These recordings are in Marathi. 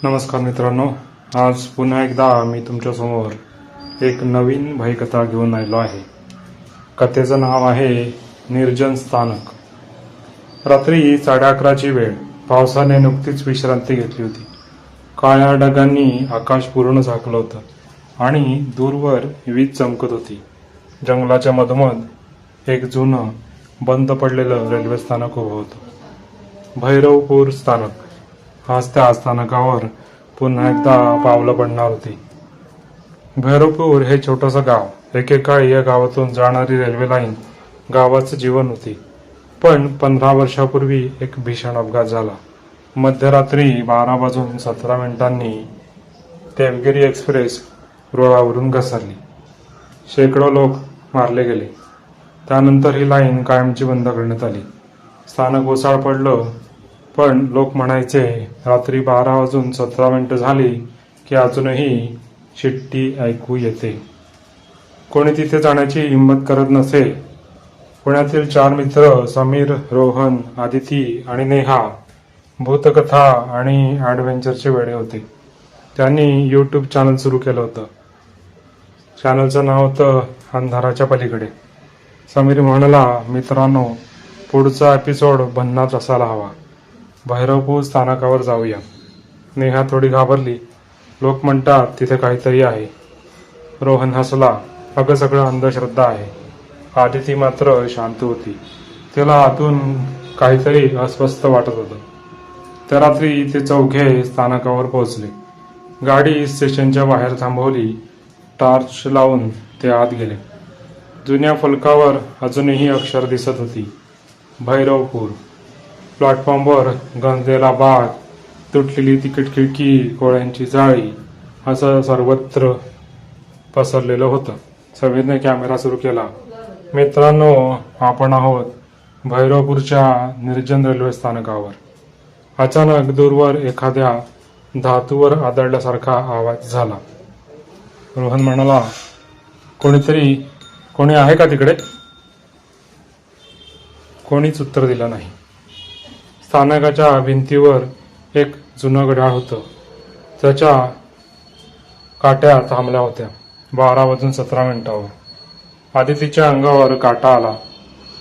नमस्कार मित्रांनो, आज पुन्हा एकदा मी तुमच्यासमोर एक नवीन भयकथा घेऊन आलो आहे. कथेचं नाव आहे निर्जन स्थानक. रात्री 11:30ची वेळ. पावसाने नुकतीच विश्रांती घेतली होती. काळ्या ढगांनी आकाश पूर्ण झाकलं होतं आणि दूरवर वीज चमकत होती. जंगलाच्या मधोमध एक जुनं बंद पडलेलं रेल्वे स्थानक उभं होतं. भैरवपूर स्थानक. आज त्या स्थानकावर पुन्हा एकदा पावलं पडणार होती. भैरवपूर हे छोटंसं गाव. एकेकाळी या गावातून जाणारी रेल्वे लाईन गावाचं जीवन होती. पण 15 वर्षापूर्वी एक भीषण अपघात झाला. मध्यरात्री 12:17 देवगिरी एक्सप्रेस रुळावरून घसरली. शेकडो लोक मारले गेले. त्यानंतर ही लाईन कायमची बंद करण्यात आली. स्थानक ओसाड पडलं. पण लोक म्हणायचे, रात्री 12:17 झाली की अजूनही शिट्टी ऐकू येते. कोणी तिथे जाण्याची हिंमत करत नसे. पुण्यातील 4 मित्र समीर, रोहन, आदिती आणि नेहा भूतकथा आणि ॲडव्हेंचरचे वेडे होते. त्यांनी यूट्यूब चॅनल सुरू केलं होतं. चॅनलचं नाव होतं अंधाराच्या पलीकडे. समीर म्हणाला, मित्रांनो, पुढचा एपिसोड भन्नाट असायला हवा. भैरवपूर स्थानकावर जाऊया. नेहा थोडी घाबरली. लोक म्हणतात तिथे काहीतरी आहे. रोहन हसला, अगं सगळं अंधश्रद्धा आहे. आदिती मात्र शांत होती. तिला आतून काहीतरी अस्वस्थ वाटत होतं. त्या रात्री ते चौघे स्थानकावर पोहोचले. गाडी स्टेशनच्या बाहेर थांबवली. टॉर्च लावून ते आत गेले. जुन्या फलकावर अजूनही अक्षर दिसत होती, भैरवपूर. प्लॅटफॉर्मवर गंजलेला बाग, तुटलेली तिकीट खिडकी, कोळ्यांची जाळी असं सर्वत्र पसरलेलं होतं. समीरने कॅमेरा सुरू केला. मित्रांनो, आपण आहोत भैरवपूरच्या निर्जन रेल्वे स्थानकावर. अचानक दूरवर एखाद्या धातूवर आदळल्यासारखा आवाज झाला. रोहन म्हणाला, कोणी आहे का तिकडे? कोणीच उत्तर दिलं नाही. स्थानकाच्या भिंतीवर एक जुनं घड्याळ होतं. त्याच्या काट्या थांबल्या होत्या. 12:17 आदितीच्या अंगावर काटा आला.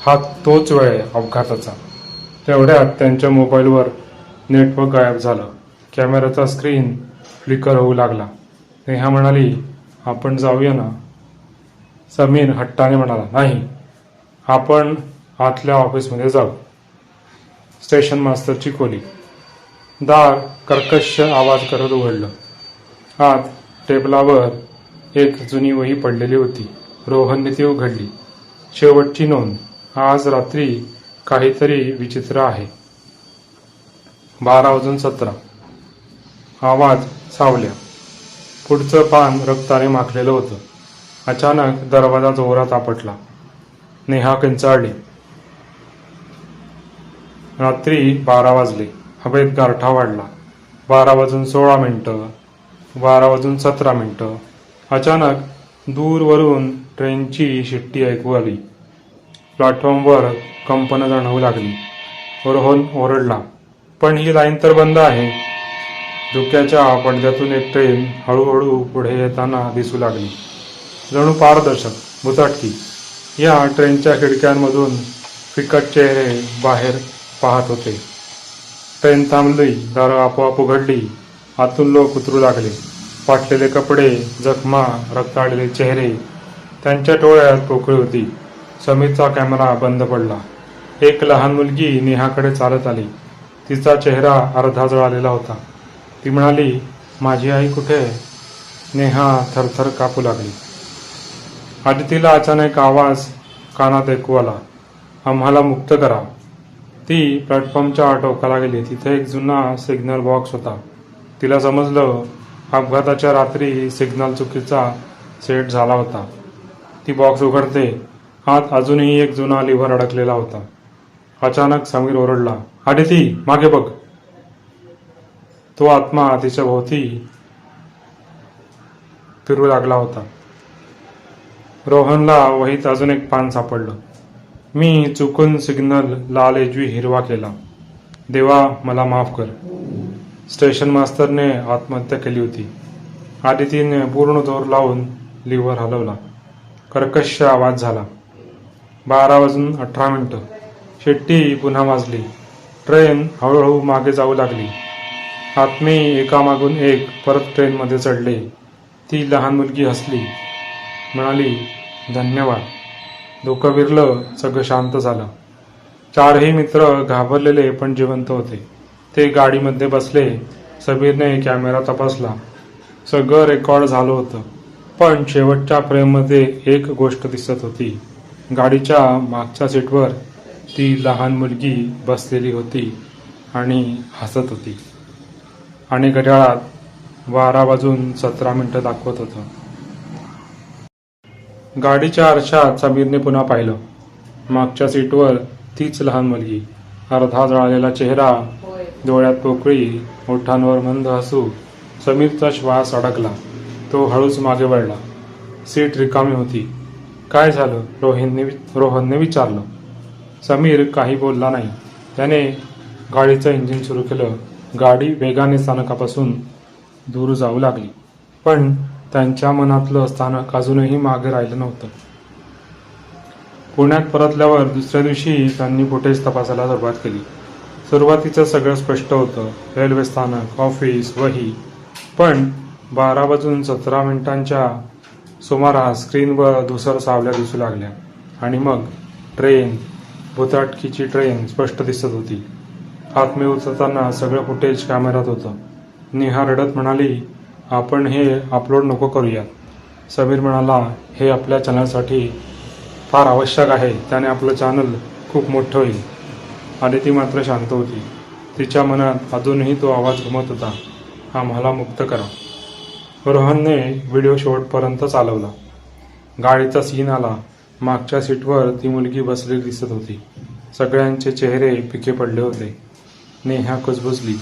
हा तोच वेळ अपघाताचा. तेवढ्यात त्यांच्या मोबाईलवर नेटवर्क गायब झालं. कॅमेऱ्याचा स्क्रीन फ्लिकर होऊ लागला. नेहा म्हणाली, आपण जाऊया ना? समीर हट्टाने म्हणाला, नाही, आपण आतल्या ऑफिसमध्ये जाऊ. स्टेशन मास्तरची खोली. दार कर्कश आवाज करत उघडलं. आत टेबलावर एक जुनी वही पडलेली होती. रोहनने ती उघडली. शेवटची नोंद, आज रात्री काहीतरी विचित्र आहे. 12:17 आवाज सावल्या. पुढचं पान रक्ताने माखलेलं होतं. अचानक दरवाजा जोरात आपटला. नेहा किंचाळली. रात्री 12 वाजले. हवेत गारठा वाढला. 12:16 12:17 अचानक दूरवरून ट्रेनची शिट्टी ऐकू आली. प्लॅटफॉर्मवर कंपनं जाणवू लागली. रोहन ओरडला, पण ही लाईन तर बंद आहे. धुक्याच्या पडद्यातून एक ट्रेन हळूहळू पुढे येताना दिसू लागली. जणू पारदर्शक, भुताटकी. या ट्रेनच्या खिडक्यांमधून फिकट चेहरे बाहेर पाहत होते. ट्रेन थांबली. दारं आपोआप उघडली. आतून लोक उतरू लागले. फाटलेले कपडे, जखमा, रक्ताळलेले चेहरे. त्यांच्या डोळ्यात पोकळी होती. समीरचा कॅमेरा बंद पडला. एक लहान मुलगी नेहाकडे चालत आली. तिचा चेहरा अर्धा जळालेला होता. ती म्हणाली, माझी आई कुठे? नेहा थरथर कापू लागली. आदितीला अचानक आवाज कानात ऐकू आला, आम्हाला मुक्त करा. ती प्लॅटफॉर्मच्या टोकाला गेली. तिथे एक जुना सिग्नल बॉक्स होता. तिला समजलं, अपघाताच्या रात्री सिग्नल चुकीचा सेट झाला होता. ती बॉक्स उघडते. आत अजूनही एक जुना लिव्हर अडकलेला होता. अचानक समीर ओरडला, आदिती, मागे बघ. तो आत्मा तिच्या भोवती फिरू लागला होता. रोहनला वहीत अजून एक पान सापडलं. मी चुकून सिग्नल लाल ऐवजी हिरवा केला. देवा, मला माफ कर. स्टेशन मास्तरने आत्महत्या केली होती. आदितीने पूर्ण जोर लावून लिव्हर हलवला. कर्कश आवाज झाला. 12:18. शिट्टी पुन्हा वाजली. ट्रेन हळूहळू मागे जाऊ लागली. आत्मे एकामागून एक परत ट्रेनमध्ये चढले. ती लहान मुलगी हसली, म्हणाली, धन्यवाद. डोकं विरलं. सगळं शांत झालं. चारही मित्र घाबरलेले पण जिवंत होते. ते गाडीमध्ये बसले. समीरने कॅमेरा तपासला. सगळं रेकॉर्ड झालं होतं. पण शेवटच्या फ्रेममध्ये एक गोष्ट दिसत होती. गाडीच्या मागच्या सीटवर ती लहान मुलगी बसलेली होती आणि हसत होती. आणि घड्याळात 12:17 दाखवत होतं. गाडीच्या आरशात समीरने पुन्हा पाहिलं. मागच्या सीटवर तीच लहान मुलगी. अर्धा जळालेला चेहरा, डोळ्यात पोकळी, ओठांवर मंद हसू. समीरचा श्वास अडकला. तो हळूच मागे वळला. सीट रिकामी होती. काय झालं? रोहनने विचारलं. समीर काही बोलला नाही. त्याने गाडीचं इंजिन सुरू केलं. गाडी वेगाने स्थानकापासून दूर जाऊ लागली. पण त्यांच्या मनातलं स्थानक अजूनही मागे राहिलं नव्हतं. पुण्यात परतल्यावर दुसऱ्या दिवशी त्यांनी फुटेज तपासायला सुरुवात केली. सुरुवातीचं सगळं स्पष्ट होतं. रेल्वे स्थानक, ऑफिस, वही. पण 12:17 सुमारास स्क्रीनवर धुसर सावल्या दिसू लागल्या. आणि मग ट्रेन, भुताटकीची ट्रेन स्पष्ट दिसत होती. आत्मे उचलताना सगळं फुटेज कॅमेऱ्यात होतं. नेहा रडत म्हणाली, आपण हे अपलोड नको करूयात. समीर म्हणाला, हे आपल्या चॅनलसाठी फार आवश्यक आहे. त्याने आपलं चॅनल खूप मोठं होईल. आदिती मात्र शांत होती. तिच्या मनात अजूनही तो आवाज घुमत होता, आम्हाला मुक्त करा. रोहनने व्हिडिओ शेवटपर्यंत चालवला. गाडीचा सीन आला. मागच्या सीटवर ती मुलगी बसलेली दिसत होती. सगळ्यांचे चेहरे फिके पडले होते. नेहा कुजबुजली,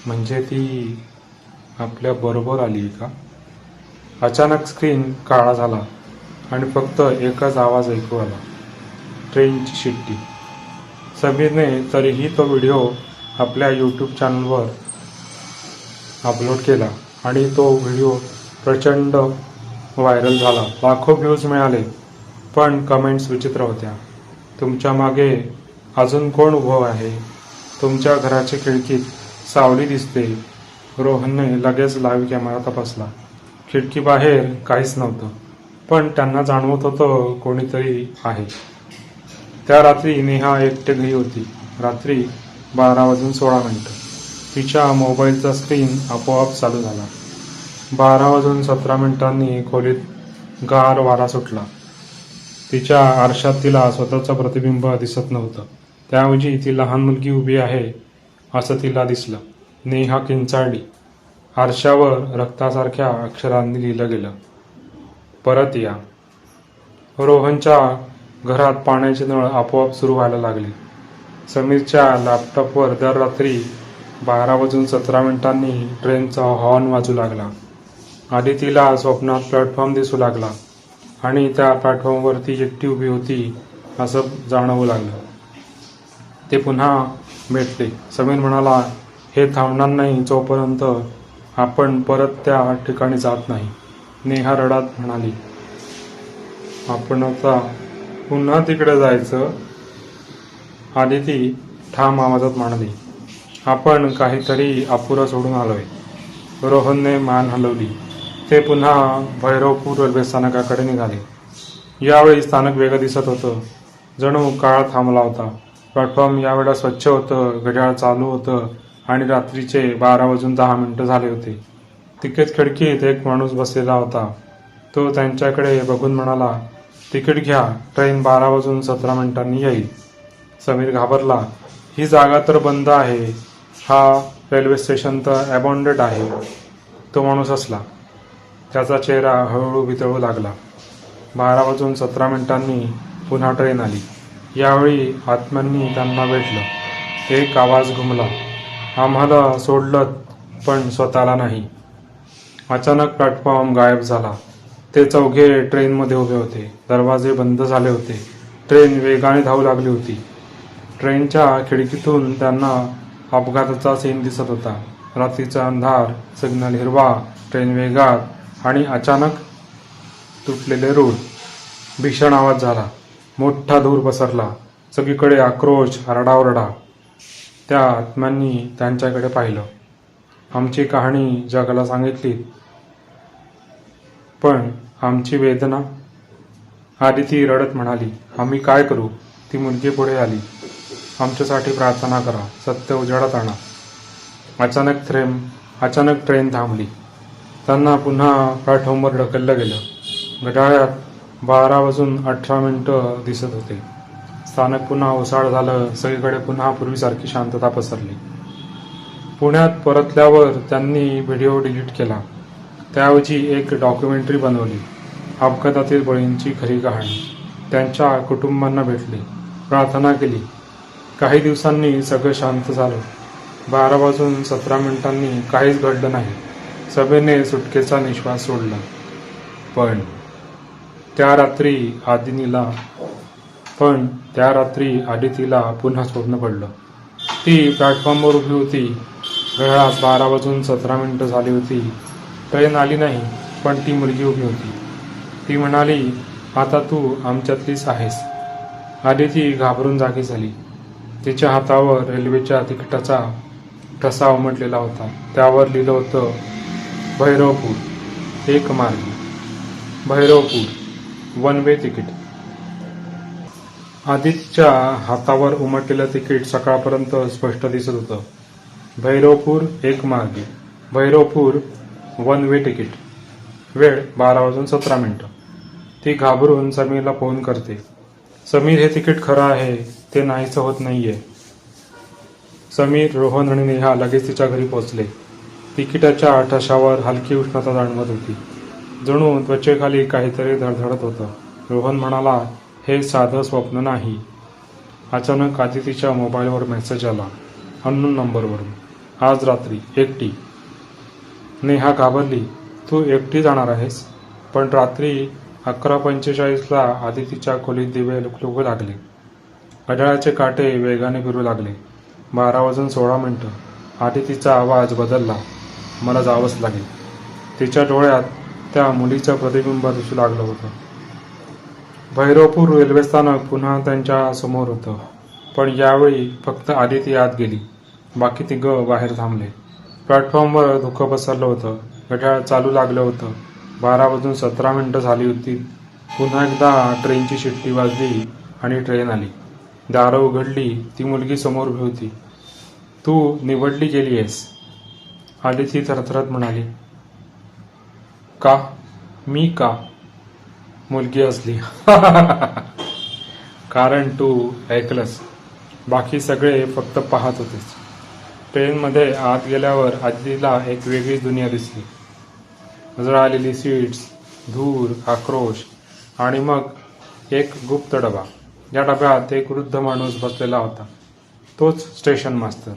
म्हणजे ती आपल्या बरोबर आली का? अचानक स्क्रीन काळा झाला आणि फक्त एकच आवाज ऐकू आला, ट्रेनची शिट्टी. समीरने तरीही तो व्हिडिओ आपल्या यूट्यूब चॅनलवर अपलोड केला आणि तो व्हिडिओ प्रचंड व्हायरल झाला. लाखो व्ह्यूज मिळाले. पण कमेंट्स विचित्र होत्या. तुमच्या मागे अजून कोण उभं आहे? तुमच्या घराच्या खिडकीत सावली दिसते. रोहनने लगेच लाईव्ह कॅमेरा तपासला. खिडकीबाहेर काहीच नव्हतं. पण त्यांना जाणवत होतं कोणीतरी आहे. त्या रात्री नेहा एकटे घरी होती. रात्री 12:16. तिच्या मोबाईलचा स्क्रीन आपोआप चालू झाला. 12:17 खोलीत गार वारा सुटला. तिच्या आरशात तिला स्वतःचं प्रतिबिंब दिसत नव्हतं. त्याऐवजी ती लहान मुलगी उभी आहे असं तिला दिसलं. नेहा किंचाळली. आरशावर रक्तासारख्या अक्षरांनी लिहिलं गेलं, परत या. रोहनच्या घरात पाण्याचे नळ आपोआप सुरू व्हायला लागले. समीरच्या लॅपटॉपवर दर रात्री 12:17 ट्रेनचा हॉर्न वाजू लागला. आदितीला स्वप्नात प्लॅटफॉर्म दिसू लागला आणि त्या प्लॅटफॉर्मवर ती एकटी उभी होती असं जाणवू लागलं. ते पुन्हा भेटले. समीर म्हणाला, हे थांबणार नाही जोपर्यंत आपण परत त्या ठिकाणी जात नाही. नेहा रडत म्हणाली, आपण आता पुन्हा तिकडे जायचं? आदिती ठाम आवाजात म्हणाली, आपण काहीतरी अपुरं सोडून आलोय. रोहनने मान हलवली. ते पुन्हा भैरवपूर रेल्वे स्थानकाकडे निघाले. यावेळी स्थानक वेगळं दिसत होतं. जणू काळ थांबला होता. प्लॅटफॉर्म यावेळेला स्वच्छ होतं. घड्याळ चालू होतं आणि रात्रीचे 12:10 झाले होते. तिकीट खिडकीत एक माणूस बसलेला होता. तो त्यांच्याकडे बघून म्हणाला, तिकीट घ्या, ट्रेन 12:17 येईल. समीर घाबरला. ही जागा तर बंद आहे. हा रेल्वे स्टेशन तर अबॉन्डेड आहे. तो माणूस हसला. त्याचा चेहरा हळूहळू वितळू लागला. 12:17 पुन्हा ट्रेन आली. यावेळी आत्म्यांनी त्यांना भेटलं. एक आवाज घुमला, आम्हाला सोडलं पण स्वतःला नाही. अचानक प्लॅटफॉर्म गायब झाला. ते चौघे ट्रेनमध्ये उभे होते. दरवाजे बंद झाले होते. ट्रेन वेगाने धावू लागली होती. ट्रेनच्या खिडकीतून त्यांना अपघाताचा सीन दिसत होता. रात्रीचा अंधार, सिग्नल हिरवा, ट्रेन वेगात आणि अचानक तुटलेले रोड. भीषण आवाज झाला. मोठा धूर पसरला. सगळीकडे आक्रोश, आरडाओरडा. त्या आत्म्यांनी त्यांच्याकडे पाहिलं. आमची कहाणी जगाला सांगितली, पण आमची वेदना? आदिती रडत म्हणाली, आम्ही काय करू? ती मुलगी पुढे आली. आमच्यासाठी प्रार्थना करा, सत्य उजेडात आणा. अचानक ट्रेन थांबली. त्यांना पुन्हा प्लॅटफॉर्मवर ढकललं गेलं. घड्याळात 12:18 दिसत होते. स्थानक पुन्हा ओसाड झालं. सगळीकडे पुन्हा पूर्वीसारखी शांतता पसरली. पुण्यात परतल्यावर त्यांनी व्हिडिओ डिलीट केला. त्याऐवजी एक डॉक्युमेंटरी बनवली. अपघातातील बळींची खरी कहाणी. त्यांच्या कुटुंबांना भेटले, प्रार्थना केली. काही दिवसांनी सगळं शांत झालं. 12:17 काहीच घडलं नाही. सभेने सुटकेचा निश्वास सोडला. पण त्या रात्री आदितीला पुन्हा स्वप्न पडलं. ती प्लॅटफॉर्मवर उभी होती. घड्याळात 12:17 झाली होती. ट्रेन आली नाही, पण ती मुलगी उभी होती. ती म्हणाली, आता तू आमच्यातलीच आहेस. आदिती घाबरून जागी झाली. तिच्या हातावर रेल्वेच्या तिकिटाचा ठसा उमटलेला होता. त्यावर लिहिलं होतं, भैरवपूर एक मार्गी. भैरवपूर, वन वे तिकीट. आदितीच्या हातावर उमटलेलं तिकीट सकाळपर्यंत स्पष्ट दिसत होतं. भैरवपूर एक मार्गी. भैरवपूर, वन वे तिकीट. वेळ 12:17. ती घाबरून समीरला फोन करते. समीर, हे तिकीट खरं आहे, ते नाहीसं होत नाहीये. समीर, रोहन आणि नेहा लगेच तिच्या घरी पोहोचले. तिकिटाच्या ठशावर हलकी उष्णता जाणवत होती. जणू त्वचेखाली काहीतरी धडधडत होतं. रोहन म्हणाला, हे साधं स्वप्न नाही. अचानक आदितीच्या मोबाईलवर मेसेज आला, अननोन नंबरवरून. आज रात्री एकटी. नेहा घाबरली. तू एकटी जाणार आहेस? पण रात्री 11:45 आदितीच्या खोलीत दिवे लुकलुकू लागले. घड्याळाचे काटे वेगाने फिरू लागले. 12:16. आदितीचा आवाज बदलला. मला जावंच लागेल. तिच्या डोळ्यात त्या मुलीचं प्रतिबिंब दिसू लागलं होतं. भैरवपूर रेल्वे स्थानक पुन्हा त्यांच्या समोर होतं. पण यावेळी फक्त आदिती आत गेली. बाकी तिघं बाहेर थांबले. प्लॅटफॉर्मवर धुकं पसरलं होतं. घड्याळ चालू लागलं होतं. 12:17 झाली होती. पुन्हा एकदा ट्रेनची शिट्टी वाजली आणि ट्रेन आली. दारं उघडली. ती मुलगी समोर उभी होती. तू निवडली गेली आहेस, आदिती थरथरत म्हणाली. का? मी का? मुलगी हसली. कारण तू ऐकलंस. बाकी सगळे फक्त पाहत होतेस. ट्रेनमध्ये आत गेल्यावर आदितीला एक वेगळीच दुनिया दिसली. उजळालेली सीट्स, धूर, आक्रोश आणि मग एक गुप्त डबा. या डब्यात एक वृद्ध माणूस बसलेला होता. तोच स्टेशन मास्तर.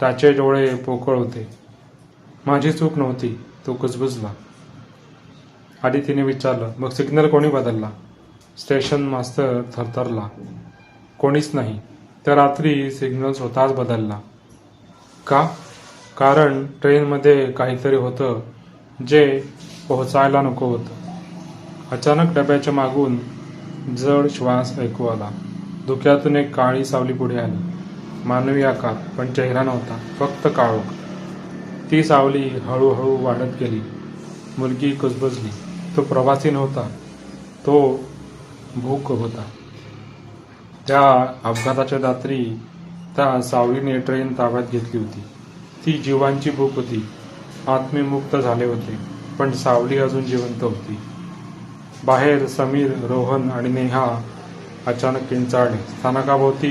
त्याचे डोळे पोकळ होते. माझी चूक नव्हती, तो कुजबुजला. आदितीने विचारलं, मग सिग्नल कोणी बदलला? स्टेशन मास्तर थरथरला. कोणीच नाही. त्या रात्री सिग्नल स्वतःच बदलला. का? कारण ट्रेनमध्ये काहीतरी होतं जे पोहोचायला नको होतं. अचानक डब्याच्या मागून जड श्वास ऐकू आला. धुक्यातून एक काळी सावली पुढे आली. मानवी आकार, पण चेहरा नव्हता, फक्त काळोख. ती सावली हळूहळू वाढत गेली. मुलगी कुजबुजली. तो प्रवासी नव्हता, तो भूक होता. त्या अपघाताच्या रात्री त्या सावलीने ट्रेन ताब्यात घेतली होती. ती जीवांची भूक होती. आत्मे मुक्त झाले होते, पण सावली अजून जिवंत होती. बाहेर समीर, रोहन आणि नेहा अचानक किंचाळले. स्थानकाभोवती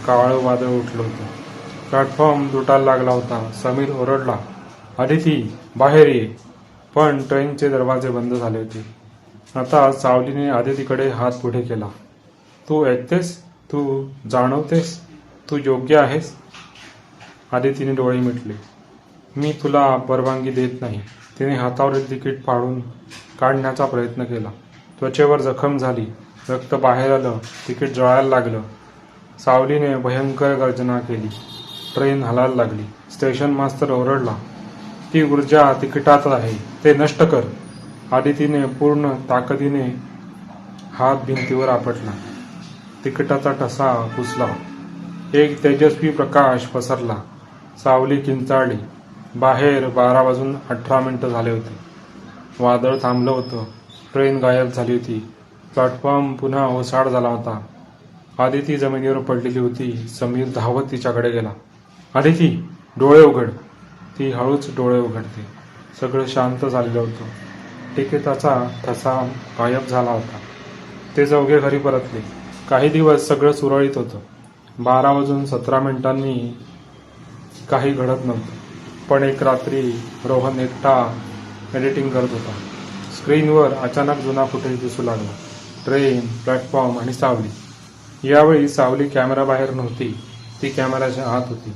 काळं वादळ उठलं होतं. प्लॅटफॉर्म तुटायला लागला होता. समीर ओरडला, आदिती बाहेर ये. पण ट्रेनचे दरवाजे बंद झाले होते. आता सावलीने आदितीकडे हात पुढे केला. तू ऐकतेस? तू जाणवतेस? तू योग्य आहेस? आदितीने डोळे मिटले. मी तुला परवानगी देत नाही. तिने हातावरील तिकीट फाडून काढण्याचा प्रयत्न केला. त्वचेवर जखम झाली. रक्त बाहेर आलं. तिकीट जळायला लागलं. सावलीने भयंकर गर्जना केली. ट्रेन हलायला लागली. स्टेशन मास्तर ओरडला, ती ऊर्जा तिकिटात आहे, ते नष्ट कर. आदितीने पूर्ण ताकदीने हात भिंतीवर आपटला. तिकिटाचा ठसा पुसला. एक तेजस्वी प्रकाश पसरला. सावली किंचाळली. बाहेर 12:18 झाले होते. वादळ थांबलं होतं. ट्रेन गायब झाली होती. प्लॅटफॉर्म पुन्हा ओसाड झाला होता. आदिती जमिनीवर पडलेली होती. समीर धावत तिच्याकडे गेला. आदिती, डोळे उघड. ती हळूच डोळे उघडते. सगळं शांत झालेलं होतं. तिकिटाचा ठसा गायब झाला होता. ते चौघे घरी परतले. काही दिवस सगळं सुरळीत होतं. 12:17 काही घडत नव्हतं. पण एक रात्री रोहन एकटा एडिटिंग करत होता. स्क्रीनवर अचानक जुना फुटेज दिसू लागला. ट्रेन, प्लॅटफॉर्म आणि सावली. यावेळी सावली कॅमेराबाहेर नव्हती. ती कॅमेऱ्याच्या आत होती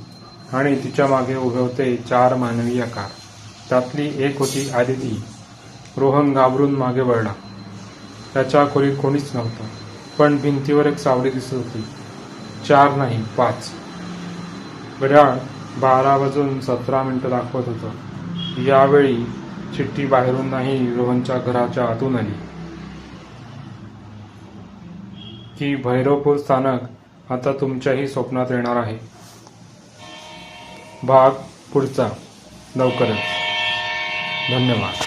आणि तिच्या मागे उभे होते 4 मानवी आकार. त्यातली एक होती आदिती. रोहन घाबरून मागे वळला. त्याच्या खोलीत कोणीच नव्हतं. पण भिंतीवर एक सावली दिसत होती. 4 नाही, 5. घड्याळ 12:17 दाखवत होतं. यावेळी चिठ्ठी बाहेरून नाही, रोहनच्या घराच्या आतून आली, की भैरवपूर स्थानक आता तुमच्याही स्वप्नात येणार आहे. भाग पुढचा लवकरच. धन्यवाद.